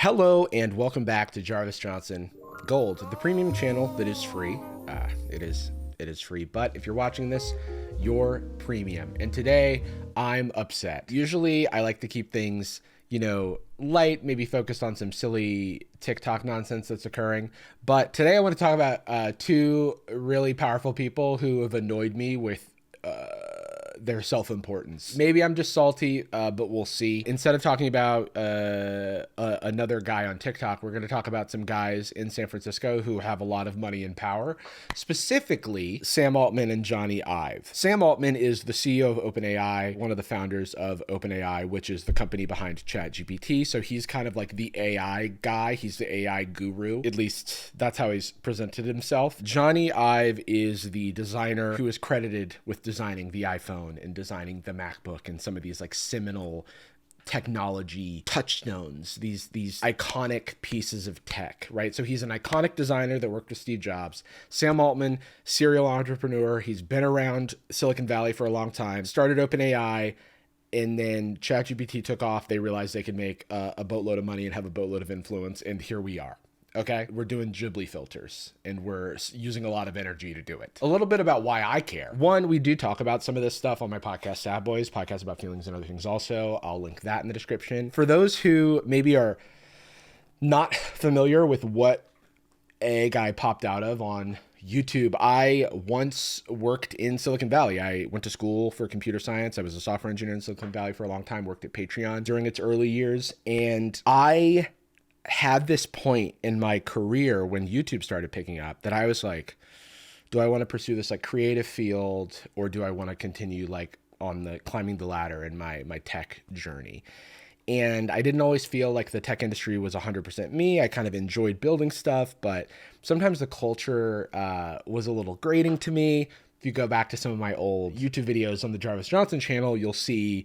Hello and welcome back to Jarvis Johnson Gold, the premium channel that is free. It is free, but if you're watching this, you're premium. And today I'm upset. Usually I like to keep things, light, maybe focused on some silly TikTok nonsense that's occurring. But today I want to talk about two really powerful people who have annoyed me with their self-importance. Maybe I'm just salty, but we'll see. Instead of talking about another guy on TikTok, we're going to talk about some guys in San Francisco who have a lot of money and power, specifically Sam Altman and Jony Ive. Sam Altman is the CEO of OpenAI, one of the founders of OpenAI, which is the company behind ChatGPT. So he's kind of like the AI guy. He's the AI guru. At least that's how he's presented himself. Jony Ive is the designer who is credited with designing the iPhone and designing the MacBook and some of these like seminal technology touchstones, these iconic pieces of tech, right? So he's an iconic designer that worked with Steve Jobs. Sam Altman, serial entrepreneur. He's been around Silicon Valley for a long time, started OpenAI, and then ChatGPT took off. They realized they could make a boatload of money and have a boatload of influence, and here we are. Okay, we're doing Ghibli filters and we're using a lot of energy to do it. A little bit about why I care. One, we do talk about some of this stuff on my podcast, Sad Boys, podcast about feelings and other things also. I'll link that in the description. For those who maybe are not familiar with what a guy popped out of on YouTube, I once worked in Silicon Valley. I went to school for computer science. I was a software engineer in Silicon Valley for a long time, worked at Patreon during its early years, and I had this point in my career when YouTube started picking up that I was like, do I want to pursue this like creative field, or do I want to continue like on the climbing the ladder in my tech journey? And I didn't always feel like the tech industry was 100% me. I kind of enjoyed building stuff, but sometimes the culture was a little grating to me. If you go back to some of my old YouTube videos on the Jarvis Johnson channel, you'll see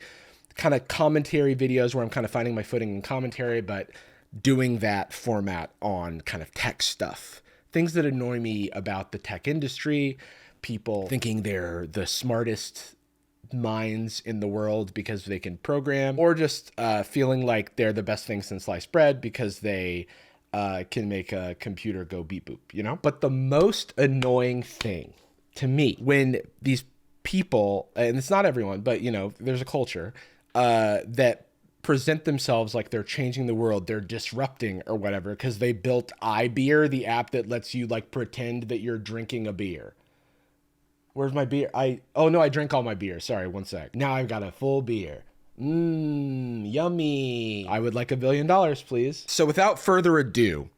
kind of commentary videos where I'm kind of finding my footing in commentary, but doing that format on kind of tech stuff. Things that annoy me about the tech industry, people thinking they're the smartest minds in the world because they can program, or just feeling like they're the best thing since sliced bread because they can make a computer go beep boop, But the most annoying thing to me when these people, and it's not everyone, but there's a culture that present themselves like they're changing the world, they're disrupting or whatever, because they built iBeer, the app that lets you like pretend that you're drinking a beer. Where's my beer? I drank all my beer. Sorry, one sec. Now I've got a full beer. Yummy. I would like $1 billion, please. So without further ado,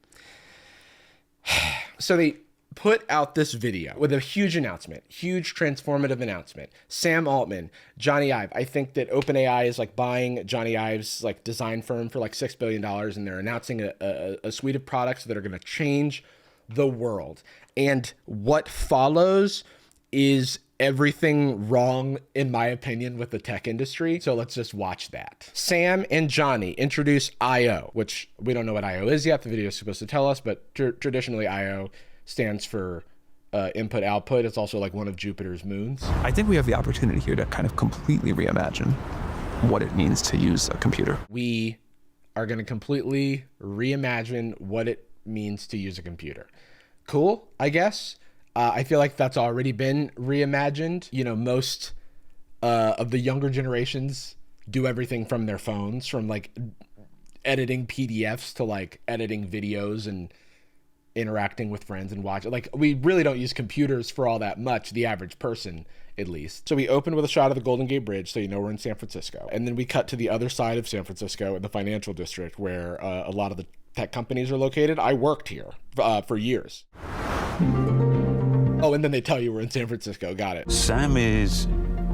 so they put out this video with a huge announcement, huge transformative announcement. Sam Altman, Jony Ive. I think that OpenAI is like buying Jony Ive's like design firm for like $6 billion, and they're announcing a suite of products that are going to change the world. And what follows is everything wrong, in my opinion, with the tech industry. So let's just watch that. Sam and Jony introduce I/O, which we don't know what I/O is yet. The video is supposed to tell us, but traditionally I/O stands for input output. It's also like one of Jupiter's moons. I think we have the opportunity here to kind of completely reimagine what it means to use a computer. We are going to completely reimagine what it means to use a computer. Cool, I guess. I feel like that's already been reimagined. Most of the younger generations do everything from their phones, from like editing PDFs to like editing videos and interacting with friends and watching. Like, we really don't use computers for all that much, the average person at least. So we open with a shot of the Golden Gate Bridge, so we're in San Francisco. And then we cut to the other side of San Francisco in the financial district where a lot of the tech companies are located. I worked here for years. Oh, and then they tell you we're in San Francisco. Got it. Sam is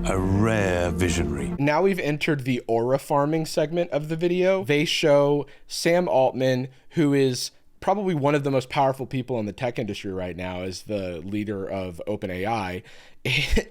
a rare visionary. Now we've entered the aura farming segment of the video. They show Sam Altman, who is probably one of the most powerful people in the tech industry right now, as the leader of OpenAI,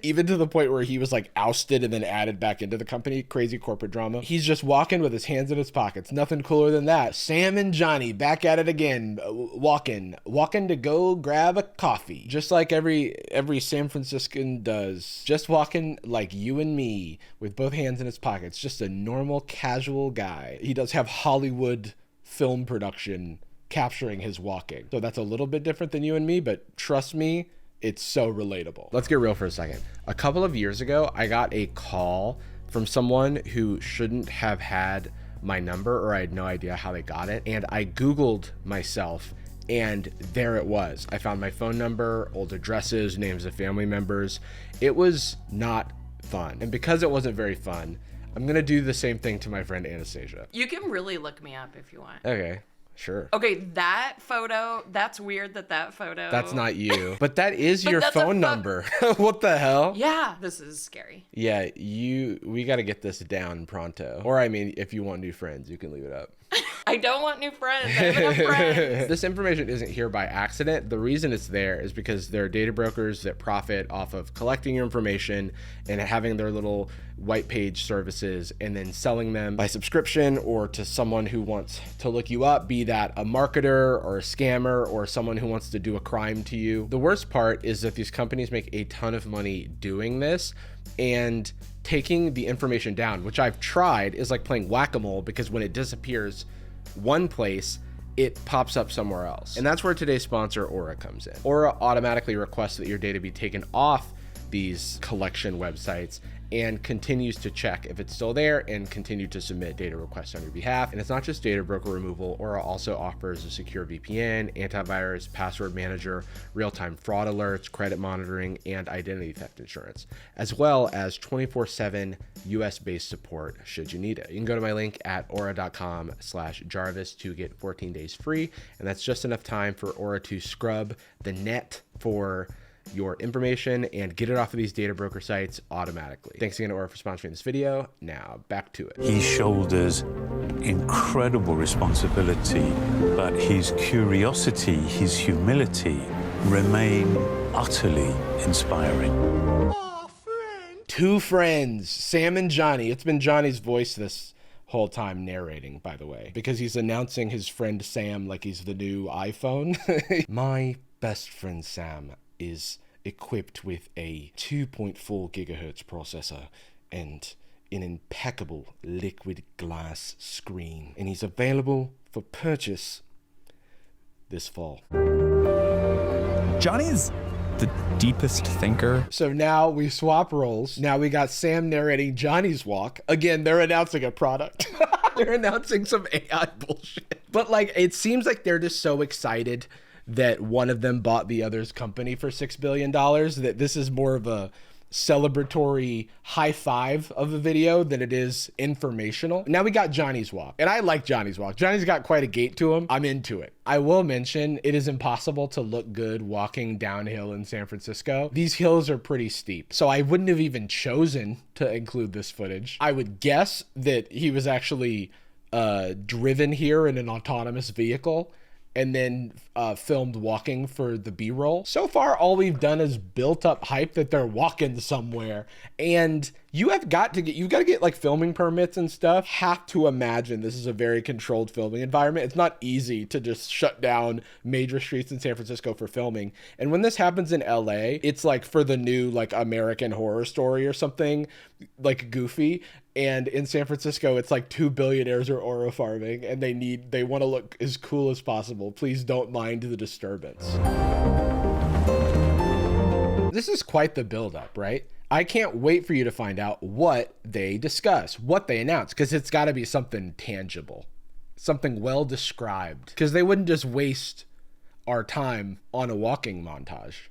even to the point where he was like ousted and then added back into the company. Crazy corporate drama. He's just walking with his hands in his pockets. Nothing cooler than that. Sam and Jony back at it again, walking to go grab a coffee, just like every San Franciscan does. Just walking like you and me with both hands in his pockets. Just a normal, casual guy. He does have Hollywood film production capturing his walking. So that's a little bit different than you and me, but trust me, it's so relatable. Let's get real for a second. A couple of years ago, I got a call from someone who shouldn't have had my number, or I had no idea how they got it. And I Googled myself, and there it was. I found my phone number, old addresses, names of family members. It was not fun. And because it wasn't very fun, I'm gonna do the same thing to my friend Anastasia. You can really look me up if you want. Okay, sure. Okay, that photo, that's weird that photo. That's not you. But that is But your that's a phone number. What the hell? Yeah, this is scary. Yeah, we got to get this down pronto. Or I mean, if you want new friends, you can leave it up. I don't want new friends. I have enough friends. This information isn't here by accident. The reason it's there is because there are data brokers that profit off of collecting your information and having their little white page services and then selling them by subscription or to someone who wants to look you up, be that a marketer or a scammer or someone who wants to do a crime to you. The worst part is that these companies make a ton of money doing this, and taking the information down, which I've tried, is like playing whack-a-mole, because when it disappears one place, it pops up somewhere else. And that's where today's sponsor, Aura, comes in. Aura automatically requests that your data be taken off these collection websites and continues to check if it's still there and continue to submit data requests on your behalf. And it's not just data broker removal. Aura also offers a secure VPN, antivirus, password manager, real-time fraud alerts, credit monitoring, and identity theft insurance, as well as 24/7 US-based support should you need it. You can go to my link at aura.com/Jarvis to get 14 days free. And that's just enough time for Aura to scrub the net for your information and get it off of these data broker sites automatically. Thanks again to Aura for sponsoring this video. Now back to it. He shoulders incredible responsibility, but his curiosity, his humility remain utterly inspiring. Two friends, Sam and Jony. It's been Johnny's voice this whole time narrating, by the way, because he's announcing his friend Sam like he's the new iPhone. My best friend Sam is equipped with a 2.4 gigahertz processor and an impeccable liquid glass screen, and he's available for purchase this fall. Jony is the deepest thinker. So now we swap roles. Now we got Sam narrating Johnny's walk. Again, they're announcing a product. They're announcing some AI bullshit. But like, it seems like they're just so excited that one of them bought the other's company for $6 billion, that this is more of a celebratory high five of a video than it is informational. Now we got Johnny's walk, and I like Johnny's walk. Johnny's got quite a gait to him. I'm into it. I will mention it is impossible to look good walking downhill in San Francisco. These hills are pretty steep, so I wouldn't have even chosen to include this footage. I would guess that he was actually driven here in an autonomous vehicle and then filmed walking for the B-roll. So far, all we've done is built up hype that they're walking somewhere. And you've got to get like filming permits and stuff. Have to imagine this is a very controlled filming environment. It's not easy to just shut down major streets in San Francisco for filming. And when this happens in LA, it's like for the new like American Horror Story or something like goofy. And in San Francisco, it's like two billionaires are aura farming and they want to look as cool as possible. Please don't mind the disturbance. This is quite the buildup, right? I can't wait for you to find out what they discuss, what they announce, because it's got to be something tangible, something well described, because they wouldn't just waste our time on a walking montage.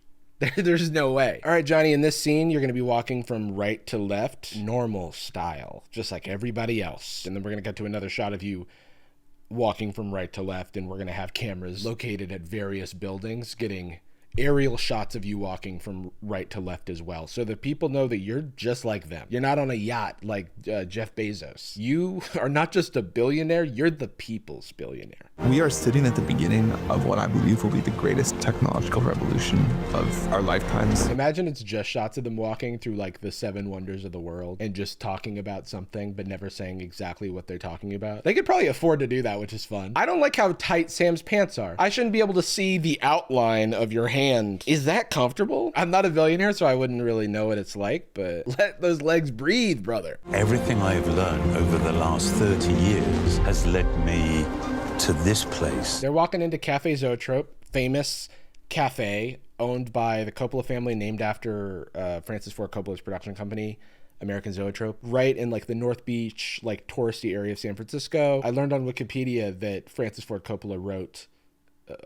There's no way. All right, Jony, in this scene, you're going to be walking from right to left, normal style, just like everybody else. And then we're going to get to another shot of you walking from right to left, and we're going to have cameras located at various buildings getting aerial shots of you walking from right to left as well, so that people know that you're just like them. You're not on a yacht like Jeff Bezos. You are not just a billionaire, you're the people's billionaire. We are sitting at the beginning of what I believe will be the greatest technological revolution of our lifetimes. Imagine it's just shots of them walking through like the 7 wonders of the world and just talking about something but never saying exactly what they're talking about. They could probably afford to do that, which is fun. I don't like how tight Sam's pants are. I shouldn't be able to see the outline of your hand. Is that comfortable? I'm not a billionaire, so I wouldn't really know what it's like, but let those legs breathe, brother. Everything I've learned over the last 30 years has led me to this place. They're walking into Cafe Zoetrope, famous cafe owned by the Coppola family, named after Francis Ford Coppola's production company, American Zoetrope, right in like the North Beach, like touristy area of San Francisco. I learned on Wikipedia that Francis Ford Coppola wrote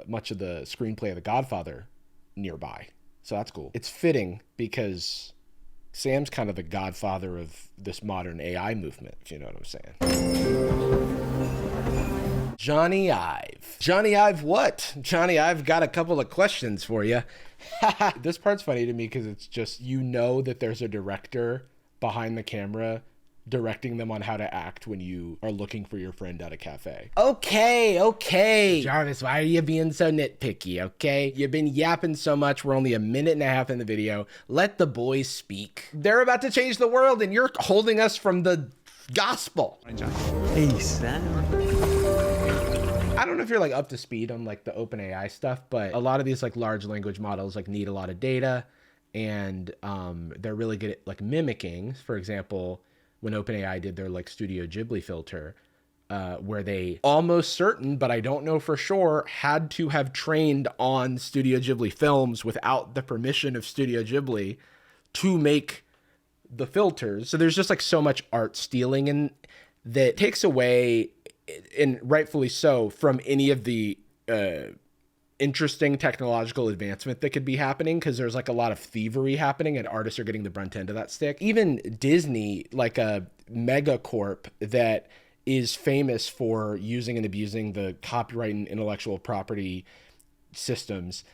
much of the screenplay of The Godfather nearby. So that's cool. It's fitting because Sam's kind of the godfather of this modern AI movement, if you know what I'm saying. Jony Ive. Jony Ive what? Jony Ive got a couple of questions for you. This part's funny to me because it's just, you know that there's a director behind the camera directing them on how to act when you are looking for your friend at a cafe. Okay. Jarvis, why are you being so nitpicky, okay? You've been yapping so much. We're only a minute and a half in the video. Let the boys speak. They're about to change the world and you're holding us from the gospel. Hey, Sam. I don't know if you're like up to speed on like the OpenAI stuff, but a lot of these like large language models like need a lot of data, and they're really good at like mimicking. For example, when OpenAI did their like Studio Ghibli filter, where they almost certain, but I don't know for sure, had to have trained on Studio Ghibli films without the permission of Studio Ghibli to make the filters. So there's just like so much art stealing, and that takes away, and rightfully so, from any of the interesting technological advancement that could be happening, because there's like a lot of thievery happening and artists are getting the brunt end of that stick. Even Disney, like a megacorp that is famous for using and abusing the copyright and intellectual property systems,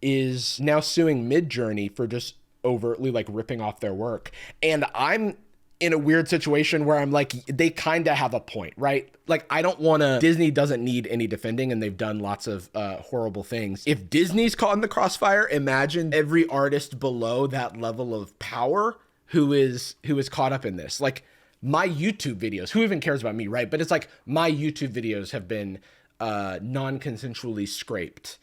is now suing Midjourney for just overtly like ripping off their work. And I'm in a weird situation where I'm like, they kind of have a point, right? Like, I don't want to, Disney doesn't need any defending, and they've done lots of horrible things. If Disney's caught in the crossfire, imagine every artist below that level of power who is caught up in this. Like, my YouTube videos, who even cares about me, right? But it's like, my YouTube videos have been non-consensually scraped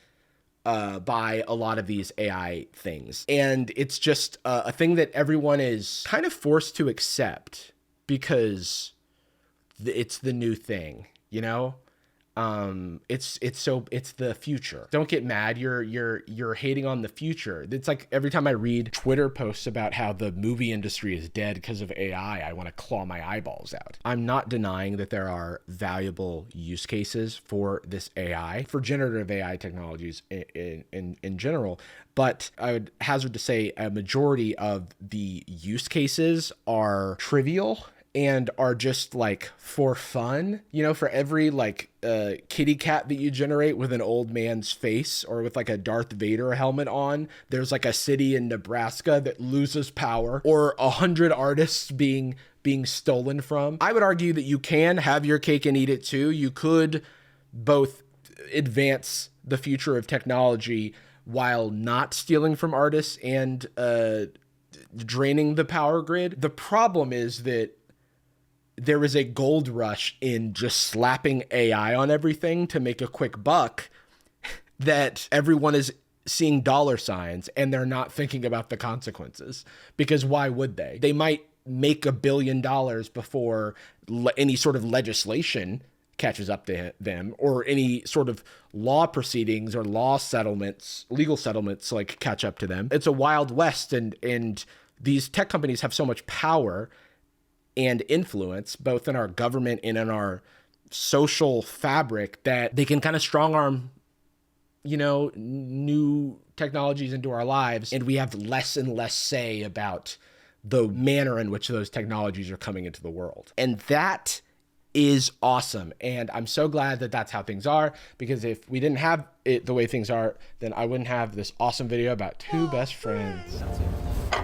by a lot of these AI things. And it's just a thing that everyone is kind of forced to accept because it's the new thing, you know? It's the future. Don't get mad. You're hating on the future. It's like every time I read Twitter posts about how the movie industry is dead because of AI, I want to claw my eyeballs out. I'm not denying that there are valuable use cases for this AI, for generative AI technologies in general, but I would hazard to say a majority of the use cases are trivial and are just like for fun. You know, for every like kitty cat that you generate with an old man's face or with like a Darth Vader helmet on, there's like a city in Nebraska that loses power, or 100 artists being stolen from. I would argue that you can have your cake and eat it too. You could both advance the future of technology while not stealing from artists and draining the power grid. The problem is that there is a gold rush in just slapping AI on everything to make a quick buck, that everyone is seeing dollar signs and they're not thinking about the consequences, because why would they? They might make $1 billion before any sort of legislation catches up to them, or any sort of law proceedings or law settlements, legal settlements like catch up to them. It's a wild west, and these tech companies have so much power and influence, both in our government and in our social fabric, that they can kind of strong arm, you know, new technologies into our lives. And we have less and less say about the manner in which those technologies are coming into the world. And that is awesome. And I'm so glad that that's how things are, because if we didn't have it the way things are, then I wouldn't have this awesome video about two best friends.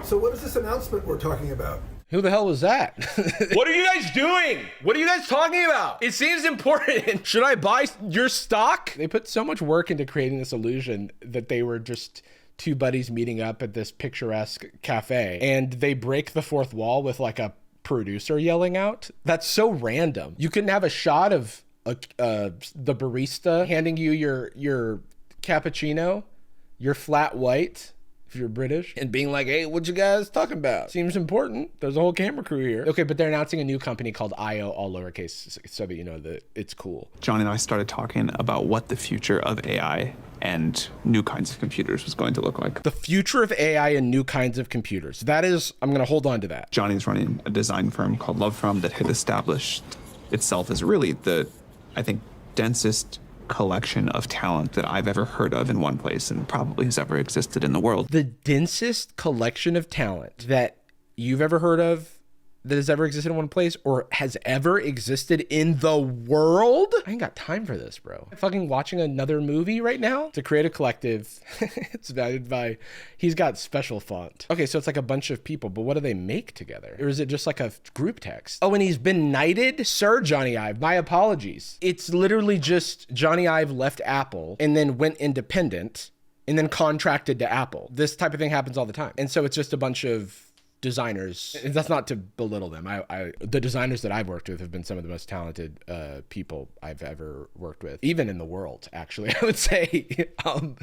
So what is this announcement we're talking about? Who the hell was that? What are you guys doing? What are you guys talking about? It seems important. Should I buy your stock? They put so much work into creating this illusion that they were just two buddies meeting up at this picturesque cafe, and they break the fourth wall with like a producer yelling out. That's so random. You couldn't have a shot of the barista handing you your cappuccino, your flat white, if you're British, and being like, hey, what you guys talking about? Seems important. There's a whole camera crew here. Okay, but they're announcing a new company called IO, all lowercase, so that you know that it's cool. Jony and I started talking about what the future of AI and new kinds of computers was going to look like. The future of AI and new kinds of computers. That is, I'm going to hold on to that. Jony's running a design firm called Lovefrom that had established itself as really the, I think, densest collection of talent that I've ever heard of in one place and probably has ever existed in the world. The densest collection of talent that you've ever heard of that has ever existed in one place or has ever existed in the world? I ain't got time for this, bro. I'm fucking watching another movie right now. To create a collective, it's valued by, he's got special font. Okay, so it's like a bunch of people, but what do they make together? Or is it just like a group text? Oh, and he's been knighted? Sir Jony Ive, my apologies. It's literally just Jony Ive left Apple and then went independent and then contracted to Apple. This type of thing happens all the time. And so it's just a bunch of designers. That's not to belittle them. The designers that I've worked with have been some of the most talented people I've ever worked with, even in the world, actually, I would say.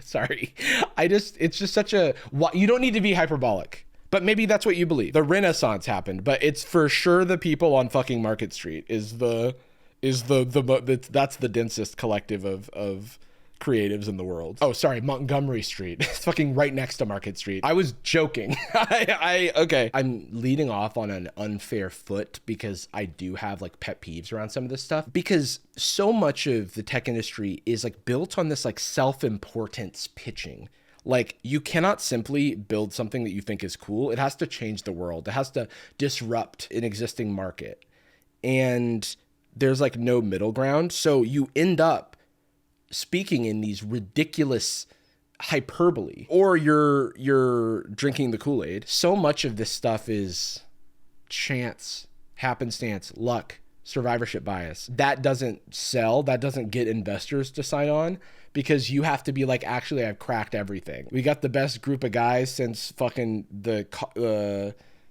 Sorry. It's just such a, you don't need to be hyperbolic, but maybe that's what you believe. The Renaissance happened, but it's for sure the people on fucking Market Street that's the densest collective of creatives in the world. Oh, sorry, Montgomery Street. It's fucking right next to Market Street. I was joking. Okay. I'm leading off on an unfair foot because I do have like pet peeves around some of this stuff, because so much of the tech industry is like built on this like self-importance pitching. Like, you cannot simply build something that you think is cool. It has to change the world. It has to disrupt an existing market. And there's like no middle ground. So you end up speaking in these ridiculous hyperbole, or you're drinking the Kool-Aid. So much of this stuff is chance, happenstance, luck, survivorship bias. That doesn't sell. That doesn't get investors to sign on, because you have to be like, actually, I've cracked everything. We got the best group of guys since fucking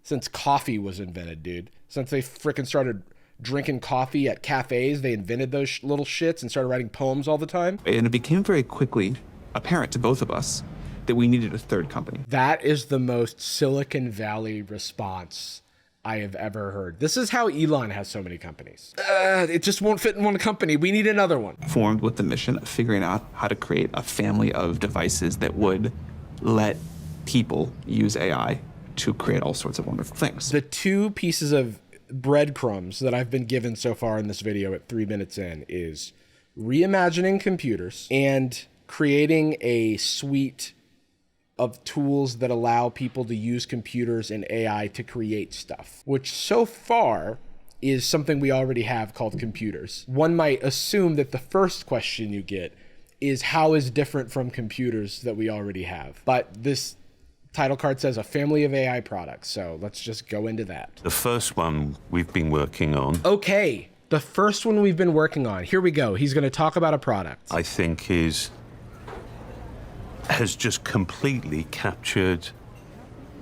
since coffee was invented, dude. Since they freaking started drinking coffee at cafes, they invented those little shits and started writing poems all the time. And it became very quickly apparent to both of us that we needed a third company. That is the most Silicon Valley response I have ever heard. This is how Elon has so many companies. It just won't fit in one company. We need another one. Formed with the mission of figuring out how to create a family of devices that would let people use AI to create all sorts of wonderful things. The two pieces of breadcrumbs that I've been given so far in this video at 3 minutes in is reimagining computers and creating a suite of tools that allow people to use computers and AI to create stuff, which so far is something we already have called computers. One might assume that the first question you get is how is different from computers that we already have. But this title card says a family of AI products, so let's just go into that. The first one we've been working on, Okay, the first one we've been working on. Here we go. He's going to talk about a product. I think has just completely captured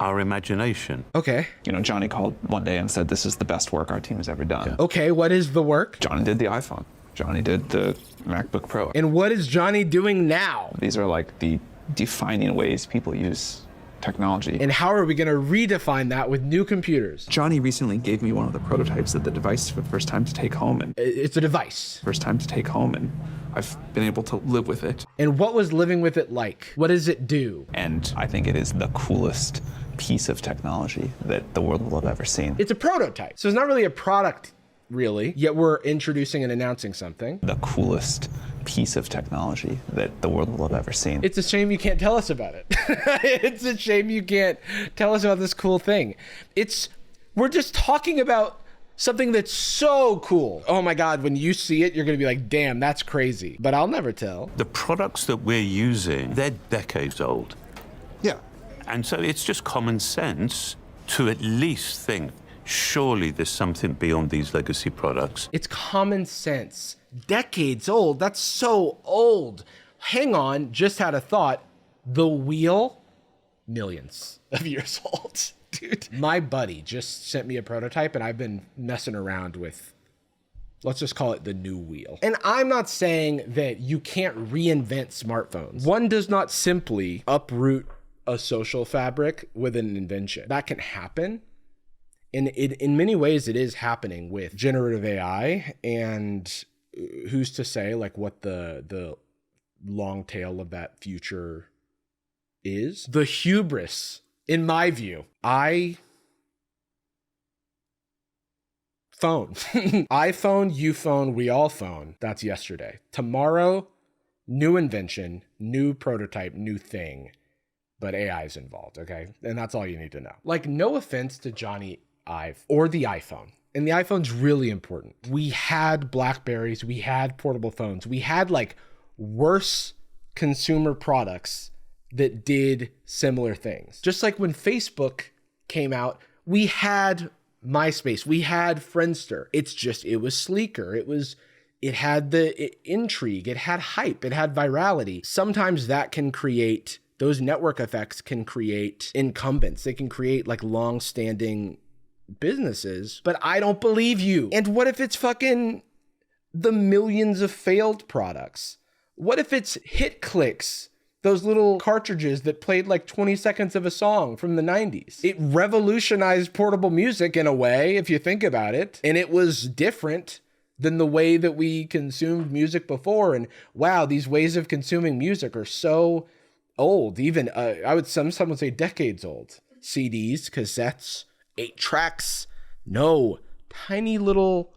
our imagination. Okay. You know, Jony called one day and said, this is the best work our team has ever done. Okay, what is the work? Jony did the iPhone. Jony did the MacBook Pro. And what is Jony doing now? These are like the defining ways people use technology. And how are we going to redefine that with new computers? Jony recently gave me one of the prototypes of the device for the first time to take home, and It's a device. I've been able to live with it. And what was living with it like? What does it do? And I think it is the coolest piece of technology that the world will have ever seen. It's a prototype. So it's not really a product, really, yet we're introducing and announcing something. The coolest piece of technology that the world will have ever seen. It's a shame you can't tell us about it. It's a shame you can't tell us about this cool thing. We're just talking about something that's so cool. Oh my God, when you see it, you're gonna be like, damn, that's crazy. But I'll never tell. The products that we're using, they're decades old. Yeah. And so it's just common sense to at least think, surely there's something beyond these legacy products. It's common sense. Decades old, that's so old. Hang on, just had a thought. The wheel, millions of years old. Dude, my buddy just sent me a prototype and I've been messing around with, let's just call it the new wheel. And I'm not saying that you can't reinvent smartphones. One does not simply uproot a social fabric with an invention. That can happen. And in many ways, it is happening with generative AI. And who's to say like what the long tail of that future is? The hubris, in my view, iPhone, iPhone, you phone, we all phone. That's yesterday. Tomorrow, new invention, new prototype, new thing, but AI is involved, okay? And that's all you need to know. Like, no offense to Jony Ive or the iPhone. And the iPhone's really important. We had Blackberries, we had portable phones, we had like worse consumer products that did similar things. Just like when Facebook came out, we had MySpace, we had Friendster. It was sleeker. It had the intrigue, it had hype, it had virality. Sometimes that can create, those network effects can create incumbents. They can create like long-standing businesses, but I don't believe you. And what if it's fucking the millions of failed products? What if it's hit clicks? Those little cartridges that played like 20 seconds of a song from the 90s. It revolutionized portable music in a way, if you think about it. And it was different than the way that we consumed music before. And wow, these ways of consuming music are so old. Even, some would say decades old. CDs, cassettes, 8 tracks. No, tiny little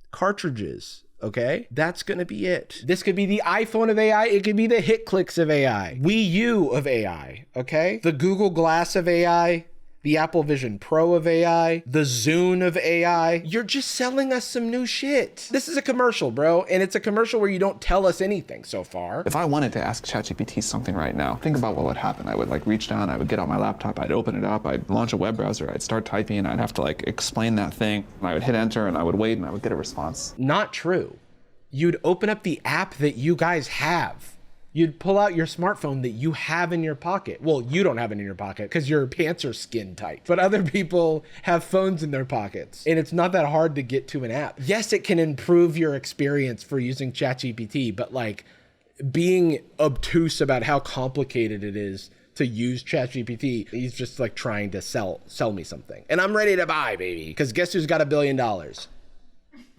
cartridges. Okay, that's gonna be it. This could be the iPhone of AI. It could be the hit clicks of AI. Wii U of AI. Okay, the Google Glass of AI, the Apple Vision Pro of AI, the Zune of AI. You're just selling us some new shit. This is a commercial, bro, and it's a commercial where you don't tell us anything so far. If I wanted to ask ChatGPT something right now, think about what would happen. I would like reach down, I would get on my laptop, I'd open it up, I'd launch a web browser, I'd start typing, and I'd have to like explain that thing. And I would hit enter and I would wait and I would get a response. Not true. You'd open up the app that you guys have. You'd pull out your smartphone that you have in your pocket. Well, you don't have it in your pocket because your pants are skin tight, but other people have phones in their pockets, and it's not that hard to get to an app. Yes, it can improve your experience for using ChatGPT, but like being obtuse about how complicated it is to use ChatGPT, he's just like trying to sell me something. And I'm ready to buy, baby, because guess who's got $1 billion?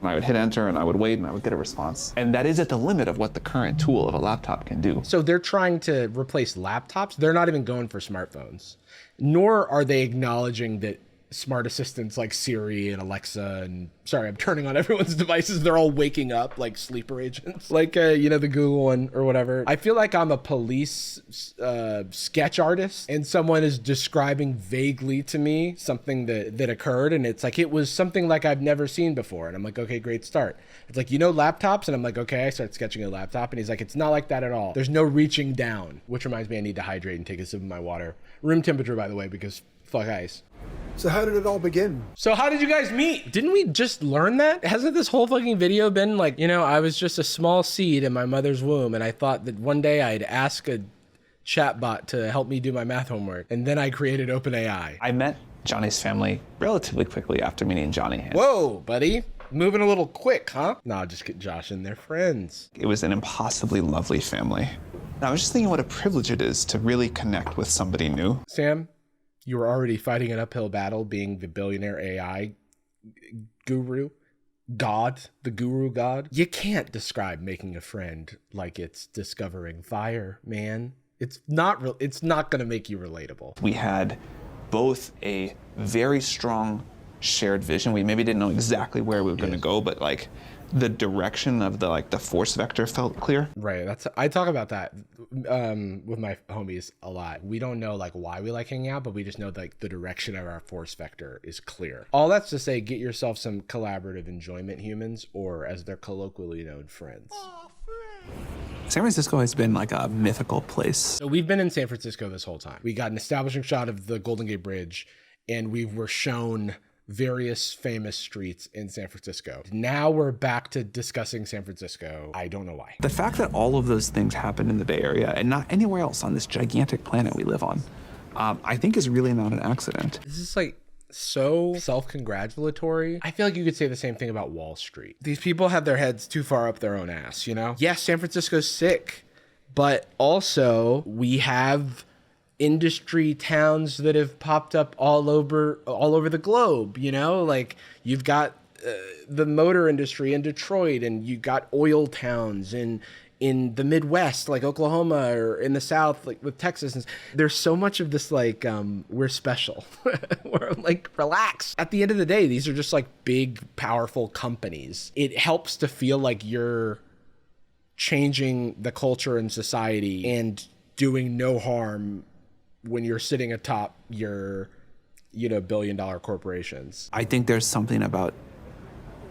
I would hit enter and I would wait and I would get a response. And that is at the limit of what the current tool of a laptop can do. So they're trying to replace laptops. They're not even going for smartphones, nor are they acknowledging that smart assistants like Siri and Alexa and sorry, I'm turning on everyone's devices. They're all waking up like sleeper agents, like, the Google one or whatever. I feel like I'm a police sketch artist and someone is describing vaguely to me something that occurred. And it's like, it was something like I've never seen before. And I'm like, okay, great start. It's like, laptops. And I'm like, okay, I start sketching a laptop. And he's like, it's not like that at all. There's no reaching down, which reminds me I need to hydrate and take a sip of my water. Room temperature, by the way, because fuck ice. So how did it all begin? So how did you guys meet? Didn't we just learn that? Hasn't this whole fucking video been like, I was just a small seed in my mother's womb and I thought that one day I'd ask a chatbot to help me do my math homework. And then I created OpenAI. I met Jony's family relatively quickly after meeting Jony. Whoa, buddy. Moving a little quick, huh? No, just get Josh and they're friends. It was an impossibly lovely family. And I was just thinking what a privilege it is to really connect with somebody new. Sam, you were already fighting an uphill battle being the billionaire AI guru, God, the guru God. You can't describe making a friend like it's discovering fire, man. It's not going to make you relatable. We had both a very strong shared vision. We maybe didn't know exactly where we were going to go, but like the direction of the force vector felt clear. Right. I talk about that with my homies a lot. We don't know like why we like hanging out, but we just know like the direction of our force vector is clear. All that's to say, get yourself some collaborative enjoyment humans, or as they're colloquially known, friends. San Francisco has been like a mythical place. So we've been in San Francisco this whole time. We got an establishing shot of the Golden Gate Bridge, and we were shown various famous streets in San Francisco. Now we're back to discussing San Francisco. I don't know why. The fact that all of those things happen in the Bay Area and not anywhere else on this gigantic planet we live on, I think is really not an accident. This is like so self-congratulatory. I feel like you could say the same thing about Wall Street. These people have their heads too far up their own ass, Yes, San Francisco's sick, but also we have industry towns that have popped up all over the globe, you know? Like you've got the motor industry in Detroit, and you got oil towns in the Midwest, like Oklahoma, or in the South, like with Texas. And there's so much of this, like, we're special. We're like, relax. At the end of the day, these are just like big, powerful companies. It helps to feel like you're changing the culture and society and doing no harm when you're sitting atop your, billion-dollar corporations. I think there's something about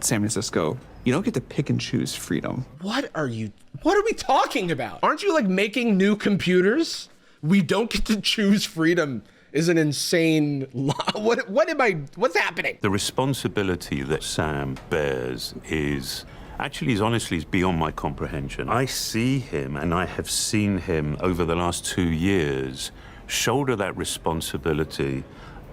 San Francisco. You don't get to pick and choose freedom. What are we talking about? Aren't you like making new computers? We don't get to choose freedom is an insane law. What's happening? The responsibility that Sam bears is honestly beyond my comprehension. I see him, and I have seen him over the last 2 years shoulder that responsibility.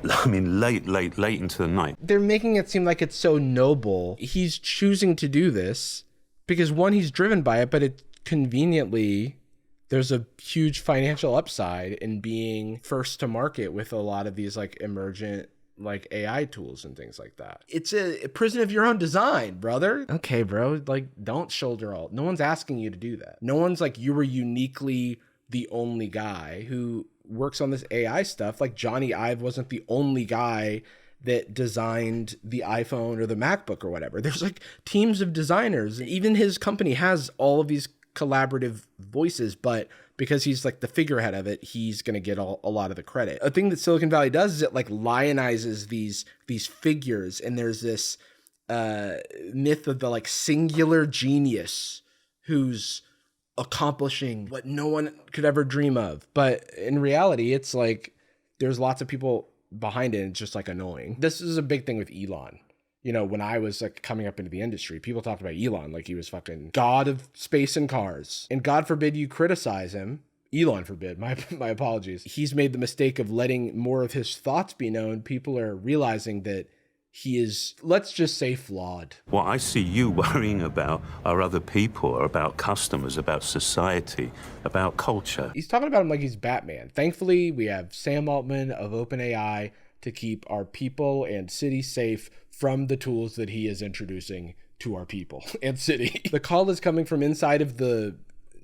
I mean, late into the night. They're making it seem like it's so noble. He's choosing to do this because, one, he's driven by it, but it conveniently, there's a huge financial upside in being first to market with a lot of these like emergent like AI tools and things like that. It's a prison of your own design, brother. Okay, bro, like don't shoulder all. No one's asking you to do that. No one's like, you were uniquely the only guy who works on this AI stuff. Like Jony Ive wasn't the only guy that designed the iPhone or the MacBook or whatever. There's like teams of designers. Even his company has all of these collaborative voices, but because he's like the figurehead of it, he's going to get a lot of the credit. A thing that Silicon Valley does is it like lionizes these figures, and there's this myth of the like singular genius who's accomplishing what no one could ever dream of. But in reality, it's like there's lots of people behind it, and it's just like annoying. This is a big thing with Elon. You know, when I was like coming up into the industry, people talked about Elon like he was fucking god of space and cars. And God forbid you criticize him. Elon forbid, my apologies. He's made the mistake of letting more of his thoughts be known. People are realizing that he is, let's just say, flawed. What I see you worrying about are other people, or about customers, about society, about culture. He's talking about him like he's Batman. Thankfully, we have Sam Altman of OpenAI to keep our people and city safe from the tools that he is introducing to our people and city. The call is coming from inside of the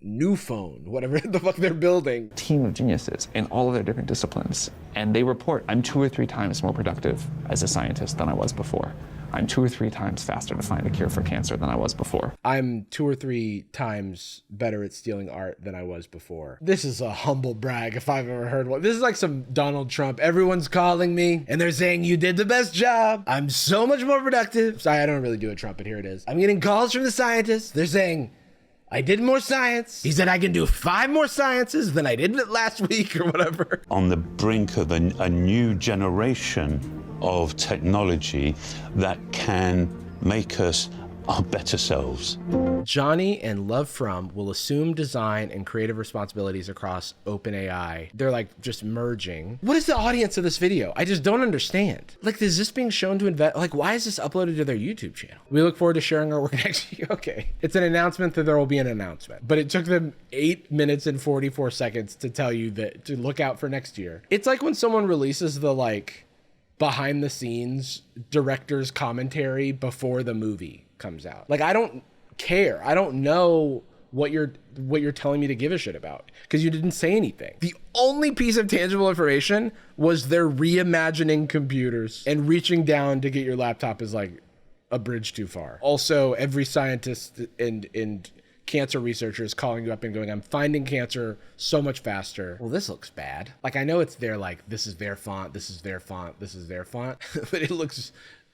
new phone, whatever the fuck they're building. Team of geniuses in all of their different disciplines. And they report, I'm 2 or 3 times more productive as a scientist than I was before. I'm 2 or 3 times faster to find a cure for cancer than I was before. I'm 2 or 3 times better at stealing art than I was before. This is a humble brag if I've ever heard one. This is like some Donald Trump. Everyone's calling me and they're saying you did the best job. I'm so much more productive. Sorry, I don't really do a Trump, but here it is. I'm getting calls from the scientists. They're saying, I did more science. He said I can do 5 more sciences than I did last week or whatever. On the brink of a new generation of technology that can make us our better selves. Jony and Love From will assume design and creative responsibilities across OpenAI. They're like just merging. What is the audience of this video? I just don't understand. Like, is this being shown to invest? Like, why is this uploaded to their YouTube channel? We look forward to sharing our work next year. Okay. It's an announcement that there will be an announcement, but it took them 8 minutes and 44 seconds to tell you that to look out for next year. It's like when someone releases the like behind the scenes director's commentary before the movie comes out. Like, I don't care. I don't know what you're telling me to give a shit about because you didn't say anything. The only piece of tangible information was they're reimagining computers, and reaching down to get your laptop is like a bridge too far. Also, every scientist and cancer researcher is calling you up and going, I'm finding cancer so much faster. Well, this looks bad. Like, I know it's their like, this is their font, this is their font, this is their font, but it looks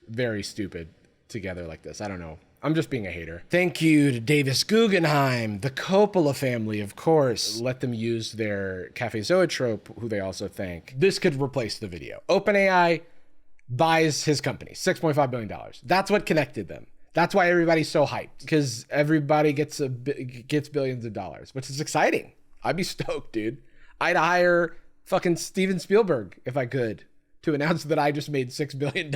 very stupid together like this. I don't know. I'm just being a hater. Thank you to Davis Guggenheim, the Coppola family, of course. Let them use their Cafe Zoetrope, who they also thank. This could replace the video. OpenAI buys his company, $6.5 billion. That's what connected them. That's why everybody's so hyped, because everybody gets billions of dollars, which is exciting. I'd be stoked, dude. I'd hire fucking Steven Spielberg if I could to announce that I just made $6 billion.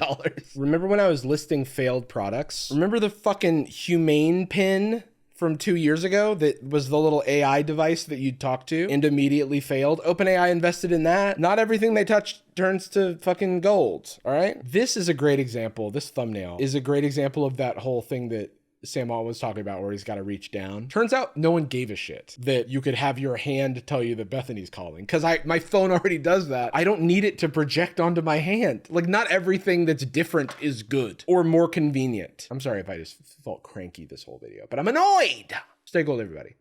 Remember when I was listing failed products? Remember the fucking humane pin from 2 years ago that was the little AI device that you'd talk to and immediately failed. OpenAI invested in that. Not everything they touch turns to fucking gold, all right? This is a great example. This thumbnail is a great example of that whole thing that Sam Altman was talking about where he's got to reach down. Turns out no one gave a shit that you could have your hand tell you that Bethany's calling, because my phone already does that. I don't need it to project onto my hand. Like, not everything that's different is good or more convenient. I'm sorry if I just felt cranky this whole video, but I'm annoyed. Stay gold, everybody.